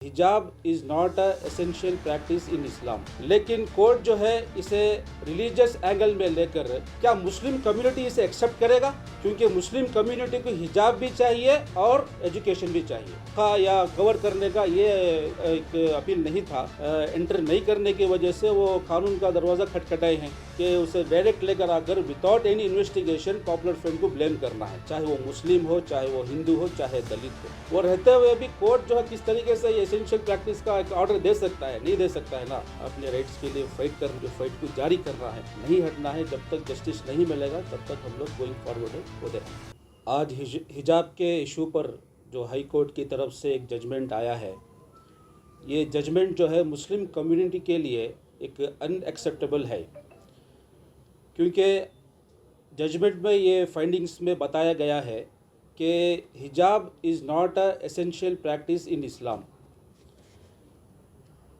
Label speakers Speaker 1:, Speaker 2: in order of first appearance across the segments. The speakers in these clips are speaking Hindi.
Speaker 1: हिजाब is not a essential practice in Islam, लेकिन कोर्ट जो है इसे रिलीजियस एंगल में लेकर क्या मुस्लिम कम्युनिटी इसे एक्सेप्ट करेगा? क्योंकि मुस्लिम कम्युनिटी को हिजाब भी चाहिए और एजुकेशन भी चाहिए। या कवर करने का ये एक अपील नहीं था, एंटर नहीं करने की वजह से वो कानून का दरवाज़ा खटखटाए हैं कि उसे डायरेक्ट लेकर आकर without any investigation popular front को ब्लेम करना है, चाहे वो मुस्लिम हो, चाहे वो हिंदू हो, चाहे दलित हो। वो रहते हुए भी कोर्ट जो है किस तरीके से ये एसेंशियल प्रैक्टिस का एक ऑर्डर दे सकता है? नहीं दे सकता है ना। अपने राइट्स के लिए फाइट को जारी कर रहा है, नहीं हटना है। जब तक जस्टिस नहीं मिलेगा तब तक हम लोग गोइंग फॉरवर्ड होते हैं। आज हिजाब के इशू पर जो हाई कोर्ट की तरफ से एक जजमेंट आया है, ये जजमेंट जो है मुस्लिम कम्युनिटी के लिए एक अनएक्सेप्टेबल है, क्योंकि जजमेंट में ये फाइंडिंग्स में बताया गया है कि हिजाब is not a essential practice in Islam.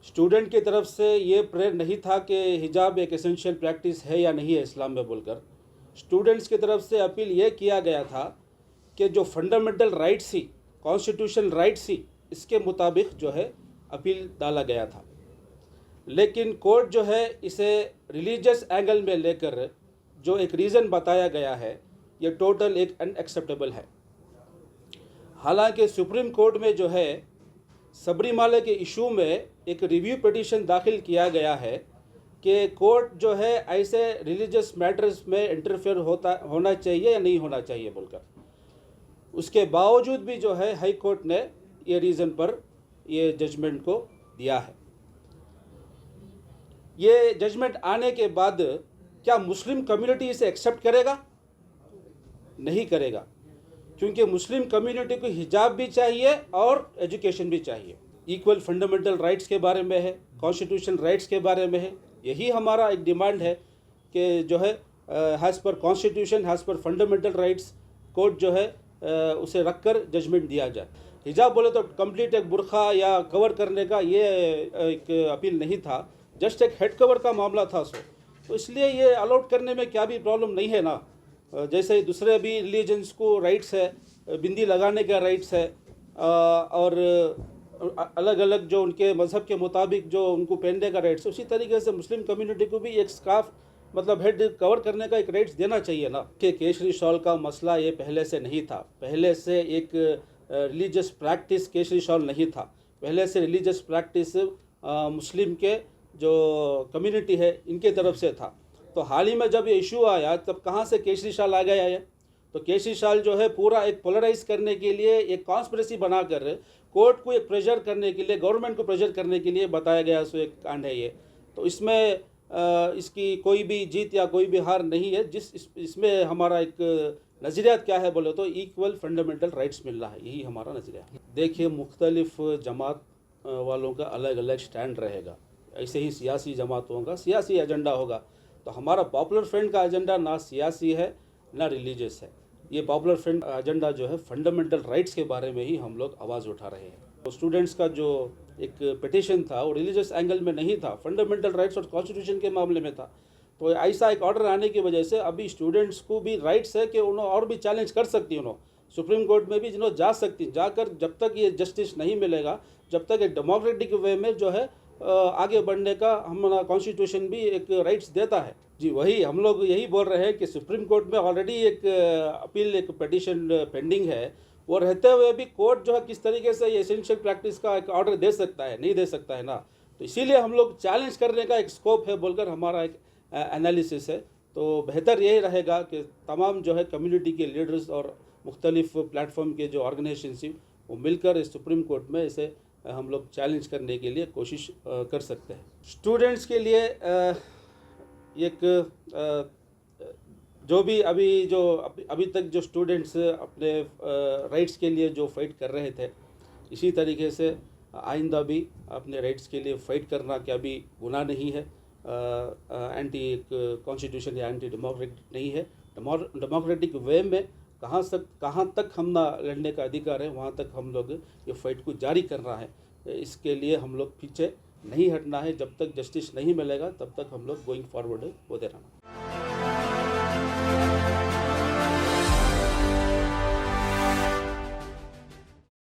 Speaker 1: Student की तरफ से ये प्रेयर नहीं था कि हिजाब एक एसेंशियल प्रैक्टिस है या नहीं है इस्लाम में बोलकर। स्टूडेंट्स की तरफ से अपील ये किया गया था कि जो फंडामेंटल राइट्स ही, कॉन्स्टिट्यूशनल राइट्स ही, इसके मुताबिक जो है अपील डाला गया था। लेकिन कोर्ट जो है इसे रिलीजियस एंगल में लेकर जो एक रीज़न बताया गया है, ये टोटल एक अनएक्सेप्टेबल है। हालांकि सुप्रीम कोर्ट में जो है सबरीमाला के इशू में एक रिव्यू पिटीशन दाखिल किया गया है कि कोर्ट जो है ऐसे रिलीजियस मैटर्स में इंटरफेयर होना चाहिए या नहीं होना चाहिए बोलकर। उसके बावजूद भी जो है हाई कोर्ट ने ये रीज़न पर ये जजमेंट को दिया है। ये जजमेंट आने के बाद क्या मुस्लिम कम्युनिटी इसे एक्सेप्ट करेगा? नहीं करेगा, क्योंकि मुस्लिम कम्युनिटी को हिजाब भी चाहिए और एजुकेशन भी चाहिए। इक्वल फंडामेंटल राइट्स के बारे में है, कॉन्स्टिट्यूशन राइट्स के बारे में है। यही हमारा एक डिमांड है कि जो है हैज़ पर कॉन्स्टिट्यूशन, हैज़ पर फंडामेंटल राइट्स, कोर्ट जो है उसे रखकर जजमेंट दिया जाए। हिजाब बोले तो कंप्लीट एक बुरखा या कवर करने का ये एक अपील नहीं था, जस्ट एक हेड कवर का मामला था। तो इसलिए ये अलाउड करने में क्या भी प्रॉब्लम नहीं है ना। जैसे दूसरे भी रिलीजन्स को राइट्स है, बिंदी लगाने का राइट्स है, और अलग अलग जो उनके मज़हब के मुताबिक जो उनको पहनने का राइट्स है, उसी तरीके से मुस्लिम कम्युनिटी को भी एक स्कार्फ मतलब हेड कवर करने का एक राइट्स देना चाहिए ना। कि केसरी शॉल का मसला ये पहले से नहीं था, पहले से एक रिलीजियस प्रैक्टिस केसरी शॉल नहीं था, पहले से रिलीजियस प्रैक्टिस मुस्लिम के जो कम्युनिटी है इनके तरफ से था। तो हाल ही में जब ये इशू आया तब कहाँ से केसरी शाल आ गया है? तो केसरी शाल जो है पूरा एक पोलराइज करने के लिए, एक कॉन्स्पिरेसी बनाकर कोर्ट को एक प्रेशर करने के लिए, गवर्नमेंट को प्रेशर करने के लिए बताया गया सो एक कांड है ये। तो इसमें इसकी कोई भी जीत या कोई भी हार नहीं है। इसमें हमारा एक नज़रियात क्या है बोले तो इक्वल फंडामेंटल राइट्स मिल रहा है, यही हमारा नज़रिया है। देखिए, मुख्तलिफ जमात वालों का अलग अलग स्टैंड रहेगा, ऐसे ही सियासी जमातों का सियासी एजेंडा होगा। तो हमारा पॉपुलर फ्रंट का एजेंडा ना सियासी है ना रिलीजियस है। ये पॉपुलर फ्रंट एजेंडा जो है फंडामेंटल राइट्स के बारे में ही हम लोग आवाज़ उठा रहे हैं। तो स्टूडेंट्स का जो एक पिटीशन था वो रिलीजियस एंगल में नहीं था, फंडामेंटल राइट्स और कॉन्स्टिट्यूशन के मामले में था। तो ऐसा एक ऑर्डर आने की वजह से अभी स्टूडेंट्स को भी राइट्स है कि उन्होंने और भी चैलेंज कर सकती हैं, उन्होंने सुप्रीम कोर्ट में भी जिन्होंने जा सकती, जाकर जब तक ये जस्टिस नहीं मिलेगा, जब तक एक डेमोक्रेटिक वे में जो है आगे बढ़ने का हमारा कॉन्स्टिट्यूशन भी एक राइट्स देता है। जी, वही हम लोग यही बोल रहे हैं कि सुप्रीम कोर्ट में ऑलरेडी एक अपील, एक पिटीशन पेंडिंग है। वो रहते हुए भी कोर्ट जो है किस तरीके से ये एसेंशियल प्रैक्टिस का एक ऑर्डर दे सकता है? नहीं दे सकता है ना। तो इसीलिए हम लोग चैलेंज करने का एक स्कोप है बोलकर हमारा एक एनालिसिस है। तो बेहतर यही रहेगा कि तमाम जो है कम्युनिटी के लीडर्स और मुख्तलिफ प्लेटफॉर्म के जो ऑर्गेनाइजेशन वो मिलकर इस सुप्रीम कोर्ट में इसे हम लोग चैलेंज करने के लिए कोशिश कर सकते हैं। स्टूडेंट्स के लिए एक जो भी अभी तक जो स्टूडेंट्स अपने राइट्स के लिए जो फाइट कर रहे थे, इसी तरीके से आइंदा भी अपने राइट्स के लिए फ़ाइट करना क्या भी गुनाह नहीं है। एंटी कॉन्स्टिट्यूशन या एंटी डेमोक्रेटिक नहीं है। डेमोक्रेटिक वे में कहाँ तक हम ना लड़ने का अधिकार है, वहाँ तक हम लोग ये फाइट को जारी करना है। इसके लिए हम लोग पीछे नहीं हटना है। जब तक जस्टिस नहीं मिलेगा तब तक हम लोग गोइंग फॉरवर्ड होते रहना।